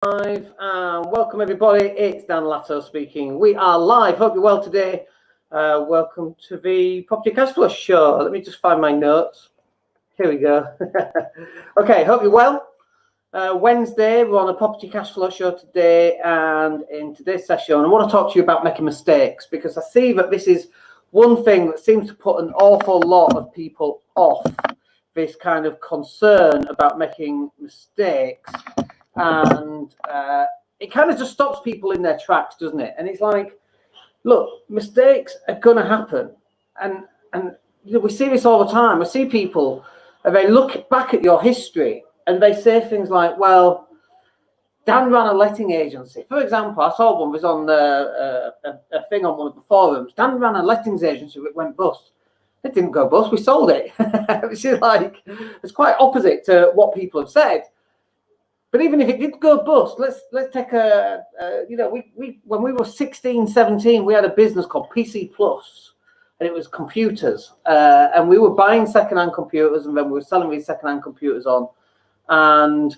Live and welcome everybody. It's Dan Latto speaking. We are live. Hope you're well today. Welcome to the Property Cashflow Show. Let me just find my notes. Here we go. Okay, hope you're well. Wednesday, we're on a Property Cashflow Show today, and in today's session, I want to talk to you about making mistakes, because I see that this is one thing that seems to put an awful lot of people off, this kind of concern about making mistakes. And it kind of just stops people in their tracks, doesn't it? And it's like, look, mistakes are going to happen. And you know, we see this all the time. I see people, and they look back at your history and they say things like, well, Dan ran a letting agency. For example, I saw one was on a thing on one of the forums. Dan ran a lettings agency that went bust. It didn't go bust. We sold it. Which is like, it's quite opposite to what people have said. But even if it did go bust, let's take we when we were 16, 17, we had a business called PC Plus, and it was computers, and we were buying second-hand computers, and then we were selling these second-hand computers on. And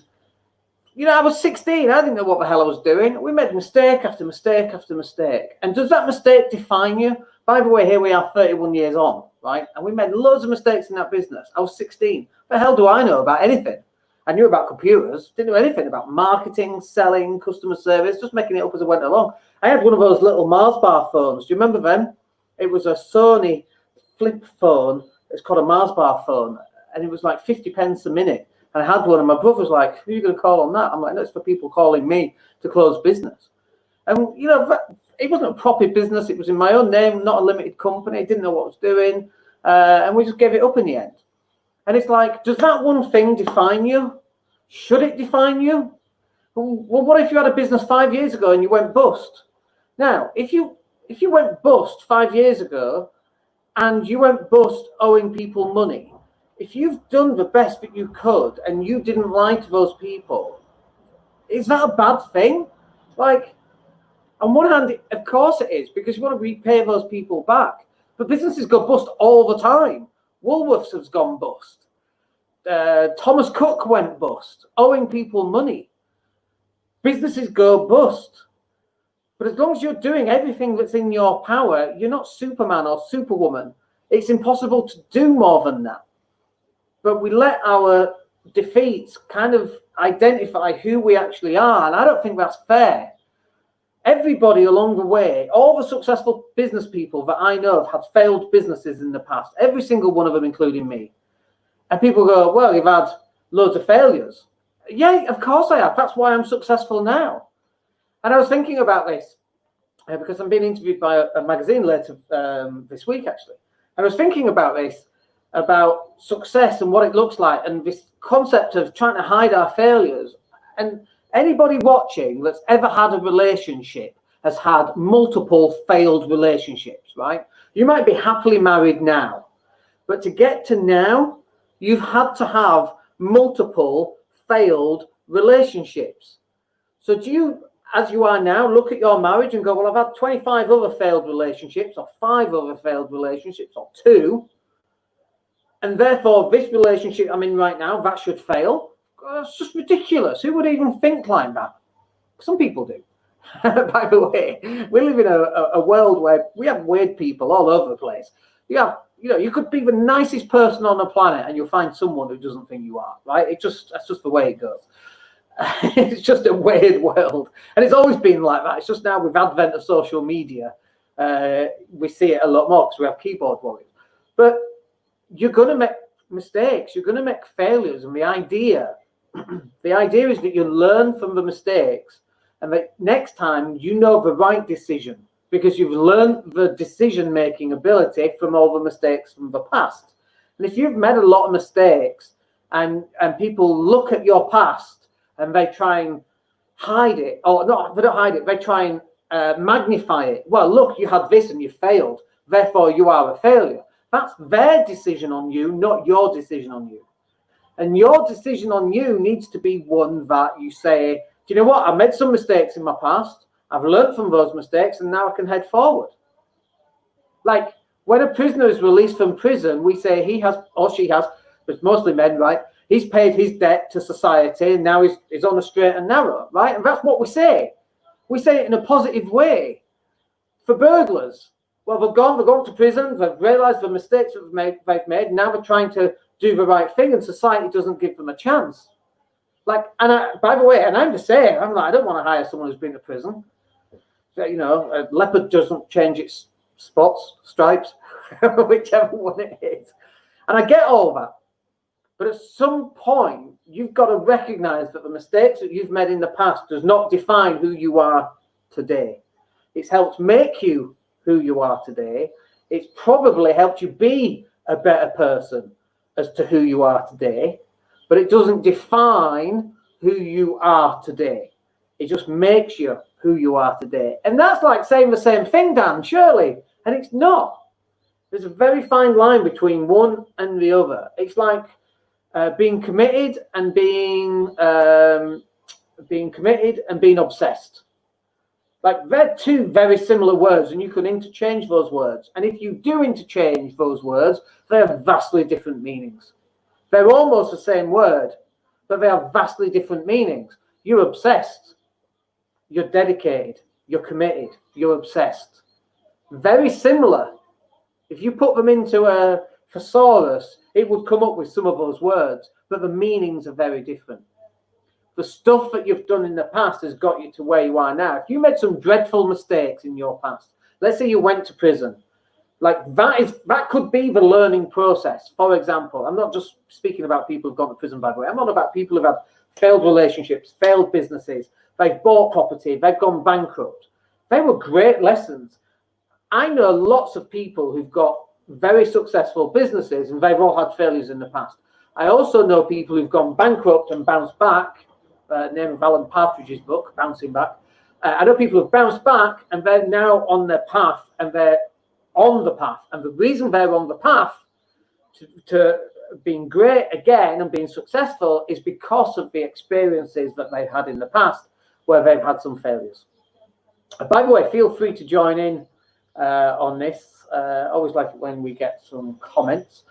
I was 16, I didn't know what the hell I was doing. We made mistake after mistake after mistake. And does that mistake define you? By the way, here we are 31 years on, right? And we made loads of mistakes in that business. I was 16. What the hell do I know about anything? I knew about computers, didn't know anything about marketing, selling, customer service, just making it up as I went along. I had one of those little Mars bar phones. Do you remember them? It was a Sony flip phone. It's called a Mars bar phone. And it was like 50 pence a minute. And I had one, and my brother was like, who are you going to call on that? I'm like, that's for people calling me to close business. And, it wasn't a proper business. It was in my own name, not a limited company. Didn't know what I was doing. And we just gave it up in the end. And it's like, does that one thing define you? Should it define you? Well, what if you had a business 5 years ago and you went bust? Now, if you went bust 5 years ago and you went bust owing people money, if you've done the best that you could and you didn't lie to those people, is that a bad thing? Like, on one hand, of course it is, because you want to repay those people back. But businesses go bust all the time. Woolworths has gone bust. Thomas Cook went bust, owing people money. Businesses go bust. But as long as you're doing everything that's in your power, you're not Superman or Superwoman. It's impossible to do more than that. But we let our defeats kind of identify who we actually are, and I don't think that's fair. Everybody along the way, all the successful business people that I know have had failed businesses in the past, every single one of them, including me. And people go, well, you've had loads of failures. Yeah, of course I have. That's why I'm successful now. And I was thinking about this because I'm being interviewed by a magazine later this week, actually. And I was thinking about this, about success and what it looks like, and this concept of trying to hide our failures. And anybody watching that's ever had a relationship has had multiple failed relationships, right? You might be happily married now, but to get to now, you've had to have multiple failed relationships. So do you, as you are now, look at your marriage and go, well, I've had 25 other failed relationships, or 5 other failed relationships, or 2, and therefore this relationship I'm in right now, that should fail? That's just ridiculous. Who would even think like that? Some people do. By the way, we live in a world where we have weird people all over the place. You could be the nicest person on the planet and you'll find someone who doesn't think you are, right? That's just the way it goes. It's just a weird world. And it's always been like that. It's just now with advent of social media, we see it a lot more because we have keyboard warriors. But you're going to make mistakes. You're going to make failures. And the idea is that you learn from the mistakes, and that next time you know the right decision, because you've learned the decision-making ability from all the mistakes from the past. And if you've made a lot of mistakes and people look at your past and they try and hide it, or not, they don't hide it, they try and magnify it. Well, look, you had this and you failed, therefore you are a failure. That's their decision on you, not your decision on you. And your decision on you needs to be one that you say, do you know what? I made some mistakes in my past. I've learned from those mistakes, and now I can head forward. Like when a prisoner is released from prison, we say he has, or she has, but it's mostly men, right? He's paid his debt to society, and now he's on a straight and narrow, right? And that's what we say. We say it in a positive way. For burglars, well, they've gone to prison, they've realised the mistakes that they've made, now they're trying to do the right thing, and society doesn't give them a chance. Like, by the way, and I'm just saying, I'm like, I don't want to hire someone who's been to prison. You know, a leopard doesn't change its stripes, whichever one it is. And I get all that. But at some point, you've got to recognize that the mistakes that you've made in the past does not define who you are today. It's helped make you who you are today. It's probably helped you be a better person as to who you are today, but it doesn't define who you are today. It just makes you who you are today. And that's like saying the same thing, Dan, surely. And it's not. There's a very fine line between one and the other. It's like being committed and being obsessed. Like, they're two very similar words, and you can interchange those words. And if you do interchange those words, they have vastly different meanings. They're almost the same word, but they have vastly different meanings. You're obsessed. You're dedicated. You're committed. You're obsessed. Very similar. If you put them into a thesaurus, it would come up with some of those words, but the meanings are very different. The stuff that you've done in the past has got you to where you are now. If you made some dreadful mistakes in your past, let's say you went to prison, like that could be the learning process. For example, I'm not just speaking about people who've gone to prison, by the way. I'm on about people who've had failed relationships, failed businesses, they've bought property, they've gone bankrupt. They were great lessons. I know lots of people who've got very successful businesses and they've all had failures in the past. I also know people who've gone bankrupt and bounced back. Name of Alan Partridge's book, Bouncing Back. I know people who've bounced back and they're now on their path, and they're on the path. And the reason they're on the path to being great again and being successful is because of the experiences that they've had in the past where they've had some failures. By the way, feel free to join in on this. Always like it when we get some comments.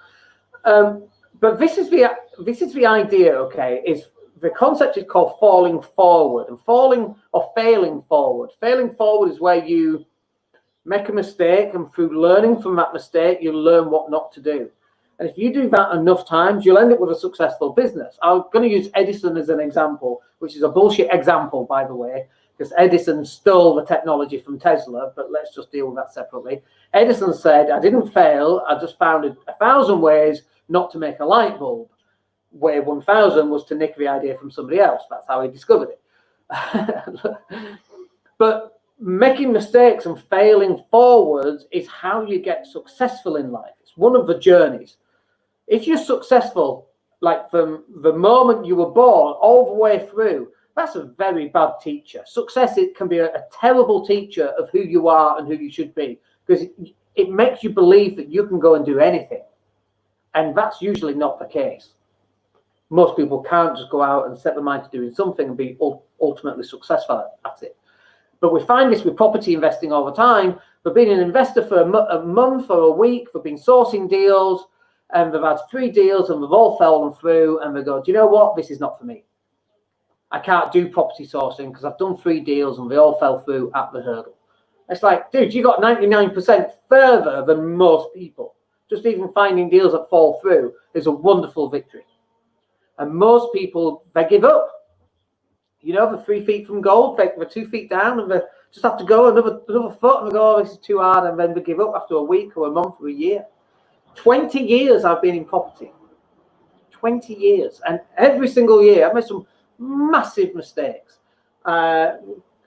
But this is the idea, okay, is the concept is called falling forward, and falling or failing forward. Failing forward is where you make a mistake, and through learning from that mistake, you learn what not to do. And if you do that enough times, you'll end up with a successful business. I'm going to use Edison as an example, which is a bullshit example, by the way, because Edison stole the technology from Tesla, but let's just deal with that separately. Edison said, I didn't fail, I just found 1,000 ways not to make a light bulb. Way 1,000 was to nick the idea from somebody else. That's how he discovered it. But making mistakes and failing forwards is how you get successful in life. It's one of the journeys. If you're successful, like from the moment you were born all the way through, that's a very bad teacher. Success, it can be a terrible teacher of who you are and who you should be, because it makes you believe that you can go and do anything. And that's usually not the case. Most people can't just go out and set their mind to doing something and be ultimately successful at it. But we find this with property investing all the time. They've been an investor for a month or a week. They've been sourcing deals, and they've had 3 deals and they've all fallen through. And they go, do you know what? This is not for me. I can't do property sourcing because I've done 3 deals and they all fell through at the hurdle. It's like, dude, you got 99% further than most people. Just even finding deals that fall through is a wonderful victory. And most people, they give up. You know, they're 3 feet from gold, they're 2 feet down, and they just have to go another foot, and they go, oh, this is too hard, and then they give up after a week or a month or a year. 20 years I've been in property. 20 years. And every single year I've made some massive mistakes.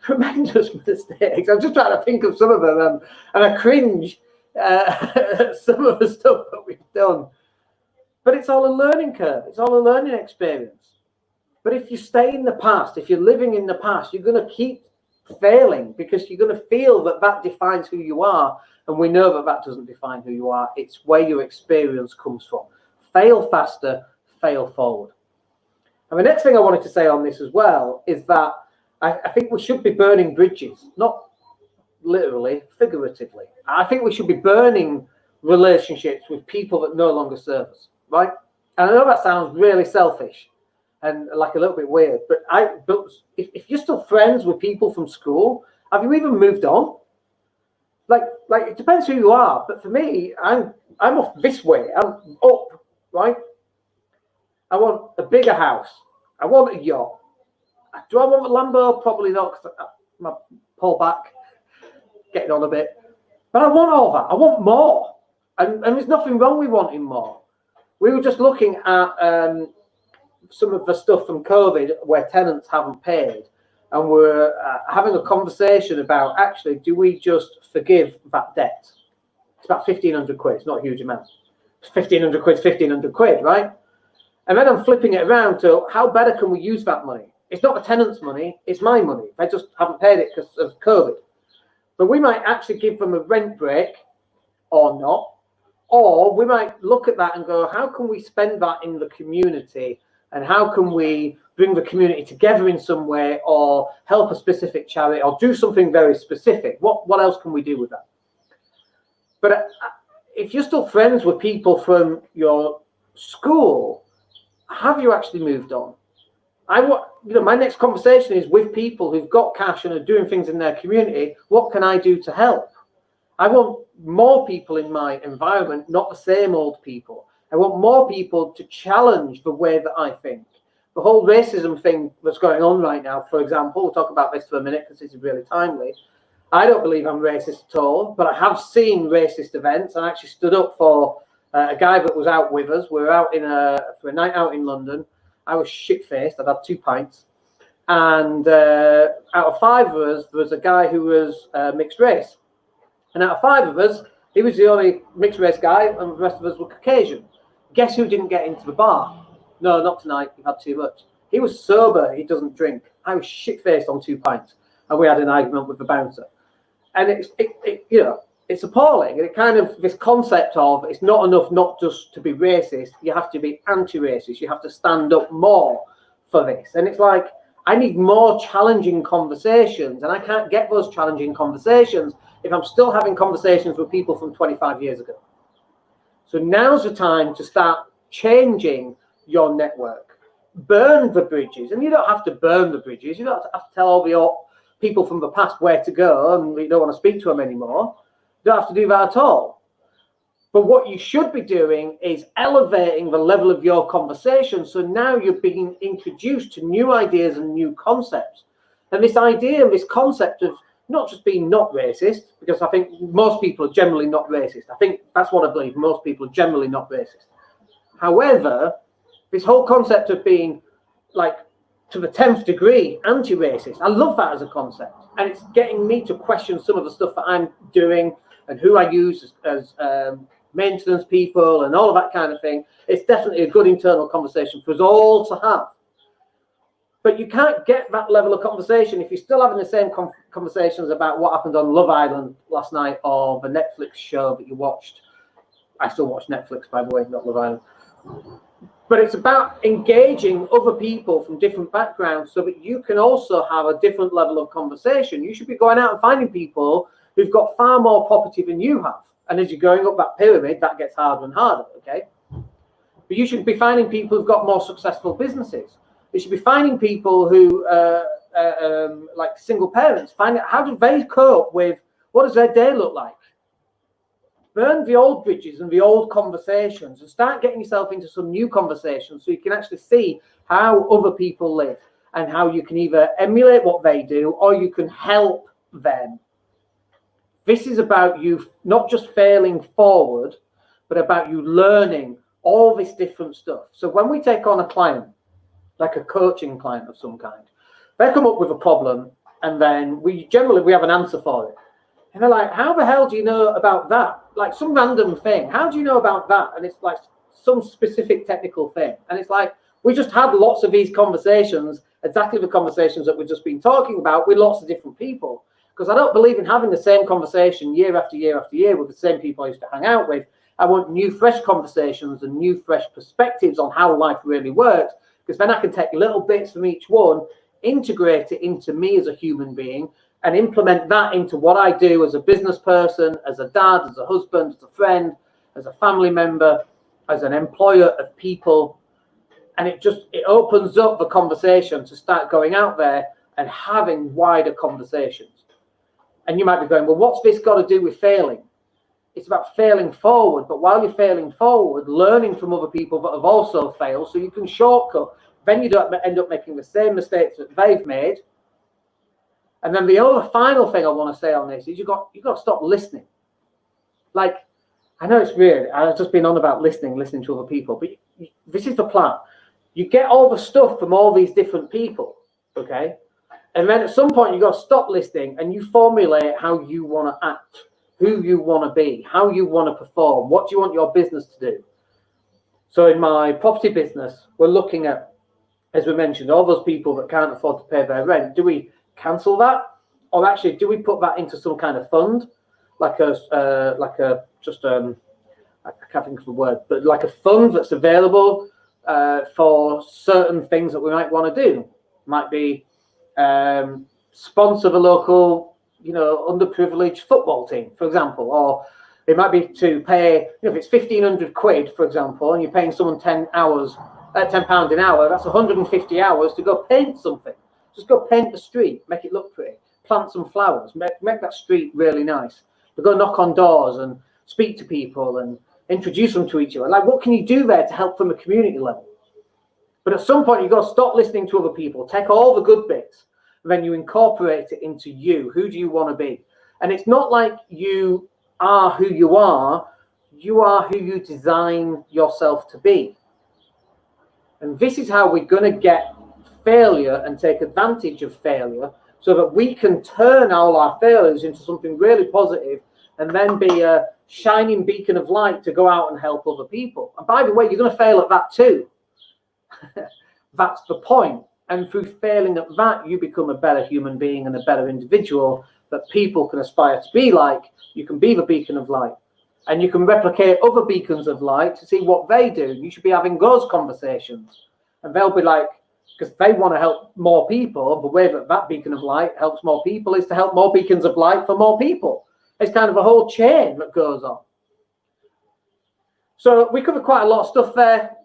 Tremendous mistakes. I'm just trying to think of some of them, and I cringe at some of the stuff that we've done. But it's all a learning curve. It's all a learning experience. But if you stay in the past, if you're living in the past, you're going to keep failing because you're going to feel that that defines who you are. And we know that that doesn't define who you are. It's where your experience comes from. Fail faster, fail forward. And the next thing I wanted to say on this as well is that I think we should be burning bridges, not literally, figuratively. I think we should be burning relationships with people that no longer serve us. Right? And I know that sounds really selfish and like a little bit weird, but if you're still friends with people from school, have you even moved on? Like it depends who you are, but for me, I'm off this way. I'm up, right? I want a bigger house. I want a yacht. Do I want a Lambo? Probably not, because my pull back, getting on a bit. But I want all that. I want more. And there's nothing wrong with wanting more. We were just looking at some of the stuff from COVID where tenants haven't paid. And we're having a conversation about, actually, do we just forgive that debt? It's about 1,500 quid. It's not a huge amount. It's 1,500 quid, 1,500 quid, right? And then I'm flipping it around to how better can we use that money? It's not the tenant's money, it's my money. I just haven't paid it because of COVID. But we might actually give them a rent break or not. Or we might look at that and go, how can we spend that in the community? And how can we bring the community together in some way, or help a specific charity, or do something very specific? What else can we do with that? But if you're still friends with people from your school, have you actually moved on? My next conversation is with people who've got cash and are doing things in their community. What can I do to help? I want more people in my environment, not the same old people. I want more people to challenge the way that I think. The whole racism thing that's going on right now, for example, we'll talk about this for a minute because this is really timely. I don't believe I'm racist at all, but I have seen racist events. I actually stood up for a guy that was out with us. We were out for a night out in London. I was shit-faced. I'd had 2 pints. And out of 5 of us, there was a guy who was mixed race. And out of 5 of us, he was the only mixed race guy, and the rest of us were Caucasian. Guess who didn't get into the bar? No, not tonight. He had too much. He was sober. He doesn't drink. I was shit-faced on 2 pints. And we had an argument with the bouncer. And it's appalling. And it kind of, this concept of it's not enough not just to be racist, you have to be anti-racist. You have to stand up more for this. And it's like, I need more challenging conversations, and I can't get those challenging conversations if I'm still having conversations with people from 25 years ago. So now's the time to start changing your network. Burn the bridges. And you don't have to burn the bridges. You don't have to tell all the people from the past where to go and you don't want to speak to them anymore. You don't have to do that at all. But what you should be doing is elevating the level of your conversation. So now you're being introduced to new ideas and new concepts. And this idea and this concept of not just being not racist, because I think most people are generally not racist. I think that's what I believe. Most people are generally not racist. However, this whole concept of being like to the 10th degree anti-racist, I love that as a concept. And it's getting me to question some of the stuff that I'm doing and who I use as maintenance people and all of that kind of thing. It's definitely a good internal conversation for us all to have. But you can't get that level of conversation if you're still having the same conversations about what happened on Love Island last night or the Netflix show that you watched. I still watch Netflix, by the way, not Love Island. But it's about engaging other people from different backgrounds so that you can also have a different level of conversation. You should be going out and finding people who've got far more property than you have. And as you're going up that pyramid, that gets harder and harder, okay? But you should be finding people who've got more successful businesses. You should be finding people who, like single parents, find out how do they cope with, what does their day look like? Burn the old bridges and the old conversations and start getting yourself into some new conversations so you can actually see how other people live and how you can either emulate what they do or you can help them. This is about you not just failing forward, but about you learning all this different stuff. So when we take on a client, like a coaching client of some kind, they come up with a problem and then we have an answer for it. And they're like, how the hell do you know about that? Like some random thing. How do you know about that? And it's like some specific technical thing. And it's like, we just had lots of these conversations, exactly the conversations that we've just been talking about with lots of different people. Because I don't believe in having the same conversation year after year after year with the same people I used to hang out with. I want new, fresh conversations and new, fresh perspectives on how life really works. Because then I can take little bits from each one, integrate it into me as a human being, and implement that into what I do as a business person, as a dad, as a husband, as a friend, as a family member. as an employer of people, and it opens up the conversation to start going out there and having wider conversations. And you might be going, well, what's this got to do with failing? It's about failing forward, but while you're failing forward, learning from other people that have also failed so you can shortcut. Then you don't end up making the same mistakes that they've made. And then the other final thing I want to say on this is you've got to stop listening. Like, I know it's weird. I've just been on about listening to other people, but this is the plan. You get all the stuff from all these different people, okay? And then at some point, you've got to stop listening and you formulate how you want to act, who you want to be, how you want to perform, what do you want your business to do. So in my property business, we're looking at, as we mentioned, all those people that can't afford to pay their rent. Do we cancel that? Or actually, do we put that into some kind of fund? I can't think of the word, but like a fund that's available for certain things that we might want to do. Might be sponsor the local, underprivileged football team, for example, or it might be to pay, if it's 1,500 quid, for example, and you're paying someone £10 an hour, that's 150 hours to go paint something. Just go paint the street, make it look pretty, plant some flowers, make that street really nice. To go knock on doors and speak to people and introduce them to each other. Like, what can you do there to help from a community level? But at some point, you've got to stop listening to other people, take all the good bits, and then you incorporate it into you. Who do you want to be? And it's not like you are who you are who you design yourself to be. And this is how we're going to get failure and take advantage of failure so that we can turn all our failures into something really positive and then be a shining beacon of light to go out and help other people. And by the way, you're going to fail at that too. That's the point. And through failing at that, you become a better human being and a better individual that people can aspire to be like. You can be the beacon of light. And you can replicate other beacons of light to see what they do. You should be having those conversations. And they'll be like, because they want to help more people. The way that beacon of light helps more people is to help more beacons of light for more people. It's kind of a whole chain that goes on. So we covered quite a lot of stuff there.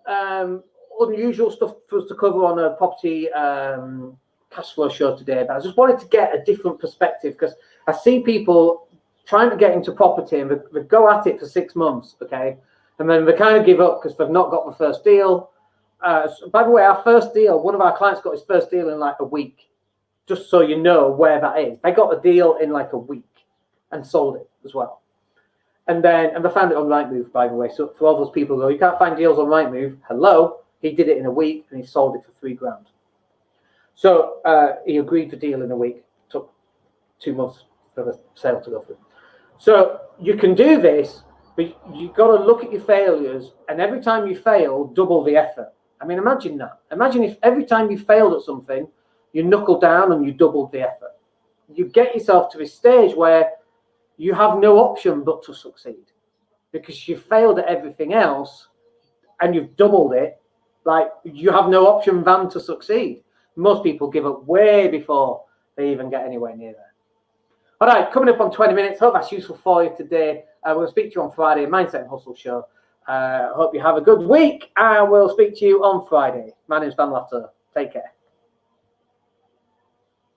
Unusual stuff for us to cover on a property cash flow show today. But I just wanted to get a different perspective because I see people trying to get into property and they go at it for 6 months, okay? And then they kind of give up because they've not got the first deal. By the way, our first deal, one of our clients got his first deal in like a week, just so you know where that is. They got a deal in like a week and sold it as well. And they found it on Rightmove, by the way. So for all those people who go, you can't find deals on Rightmove, hello, he did it in a week and he sold it for $3,000. So he agreed to deal in a week. Took 2 months for the sale to go through. So you can do this, but you've got to look at your failures, and every time you fail, double the effort. I mean, imagine that. Imagine if every time you failed at something, you knuckled down and you doubled the effort. You get yourself to a stage where you have no option but to succeed because you failed at everything else and you've doubled it. Like, you have no option than to succeed. Most people give up way before they even get anywhere near there. All right, coming up on 20 minutes. Hope that's useful for you today. We'll speak to you on Friday, Mindset and Hustle Show. Hope you have a good week. I will speak to you on Friday. My name's Dan Latto. Take care.